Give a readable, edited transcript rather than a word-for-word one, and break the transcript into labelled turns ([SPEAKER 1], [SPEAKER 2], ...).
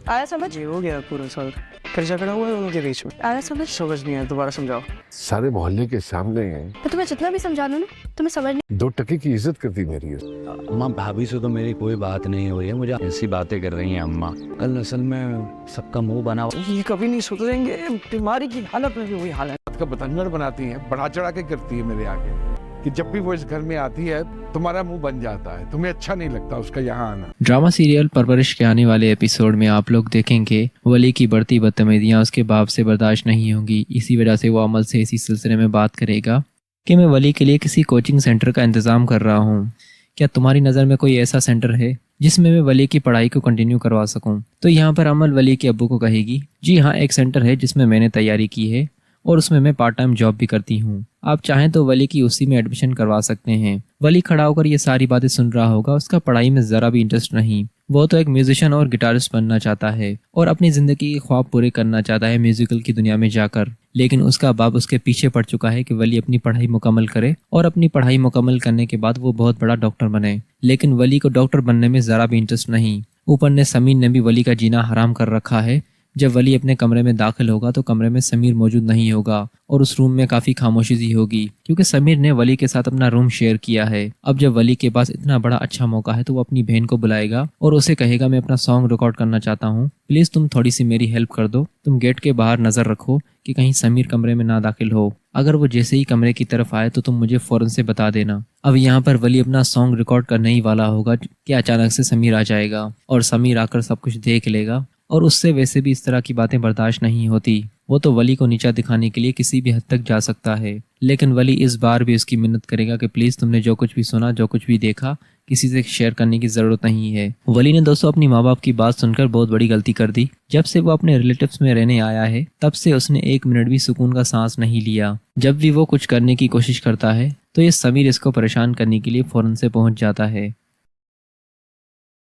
[SPEAKER 1] आया समझ?
[SPEAKER 2] ये हो गया पूरा साल, फिर झगड़ा हुआ है उनके बीच में।
[SPEAKER 1] आया समझ?
[SPEAKER 2] समझ नहीं आया, दोबारा समझाओ।
[SPEAKER 3] सारे मोहल्ले के सामने हैं,
[SPEAKER 1] तो तुम्हें जितना भी समझा लो ना, तुम्हें समझ नहीं।
[SPEAKER 3] 2 टके की इज्जत करती मेरी।
[SPEAKER 4] अम्मा भाभी से तो मेरी कोई बात नहीं हुई है, मुझे ऐसी बातें कर रही हैं अम्मा। कल असल में सबका मुंह बना।
[SPEAKER 2] ये कभी नहीं सुधरेंगे, बीमारी की हालत में भी वही हाल है।
[SPEAKER 3] बात का बतंगड़ बनाती है, बढ़ा चढ़ा के करती है मेरे आगे कि जब भी वो इस घर में आती है तुम्हारा मुंह बन जाता है, तुम्हें अच्छा नहीं लगता उसका यहाँ आना।
[SPEAKER 5] ड्रामा सीरियल परवरिश के आने वाले एपिसोड में आप लोग देखेंगे वली की बढ़ती बदतमीजियाँ उसके बाप से बर्दाश्त नहीं होंगी। इसी वजह से वो अमल से इसी सिलसिले में बात करेगा कि मैं वली के लिए किसी कोचिंग सेंटर का इंतज़ाम कर रहा हूँ। क्या तुम्हारी नज़र में कोई ऐसा सेंटर है जिसमें मैं वली की पढ़ाई को कंटिन्यू करवा सकूँ? तो यहाँ पर अमल वली के अब्बू को कहेगी, जी हाँ, एक सेंटर है जिसमें मैंने तैयारी की है और उसमें मैं पार्ट टाइम जॉब भी करती हूँ। आप चाहें तो वली की उसी में एडमिशन करवा सकते हैं। वली खड़ा होकर ये सारी बातें सुन रहा होगा, उसका पढ़ाई में ज़रा भी इंटरेस्ट नहीं। वो तो एक म्यूजिशियन और गिटारिस्ट बनना चाहता है और अपनी ज़िंदगी के ख्वाब पूरे करना चाहता है म्यूजिकल की दुनिया में जाकर। लेकिन उसका बाप उसके पीछे पड़ चुका है कि वली अपनी पढ़ाई मुकम्मल करे और अपनी पढ़ाई मुकम्मल करने के बाद वो बहुत बड़ा डॉक्टर बने। लेकिन वली को डॉक्टर बनने में ज़रा भी इंटरेस्ट नहीं। ऊपर ने समीर ने भी वली का जीना हराम कर रखा है। जब वली अपने कमरे में दाखिल होगा तो कमरे में समीर मौजूद नहीं होगा और उस रूम में काफ़ी खामोशी सी होगी, क्योंकि समीर ने वली के साथ अपना रूम शेयर किया है। अब जब वली के पास इतना बड़ा अच्छा मौका है तो वो अपनी बहन को बुलाएगा और उसे कहेगा, मैं अपना सॉन्ग रिकॉर्ड करना चाहता हूँ, प्लीज़ तुम थोड़ी सी मेरी हेल्प कर दो। तुम गेट के बाहर नज़र रखो कि कहीं समीर कमरे में ना दाखिल हो। अगर वो जैसे ही कमरे की तरफ आए तो तुम मुझे फ़ौरन से बता देना। अब यहाँ पर वली अपना सॉन्ग रिकॉर्ड करने ही वाला होगा कि अचानक से समीर आ जाएगा और समीर आकर सब कुछ देख लेगा और उससे वैसे भी इस तरह की बातें बर्दाश्त नहीं होती। वो तो वली को नीचा दिखाने के लिए किसी भी हद तक जा सकता है, लेकिन वली इस बार भी उसकी मिन्नत करेगा कि प्लीज़ तुमने जो कुछ भी सुना, जो कुछ भी देखा, किसी से शेयर करने की ज़रूरत नहीं है। वली ने दोस्तों अपनी माँ बाप की बात सुनकर बहुत बड़ी गलती कर दी। जब से वो अपने रिलेटिव्स में रहने आया है तब से उसने 1 मिनट भी सुकून का सांस नहीं लिया। जब भी वो कुछ करने की कोशिश करता है तो ये समीर इसको परेशान करने के लिए फ़ौरन से पहुंच जाता है।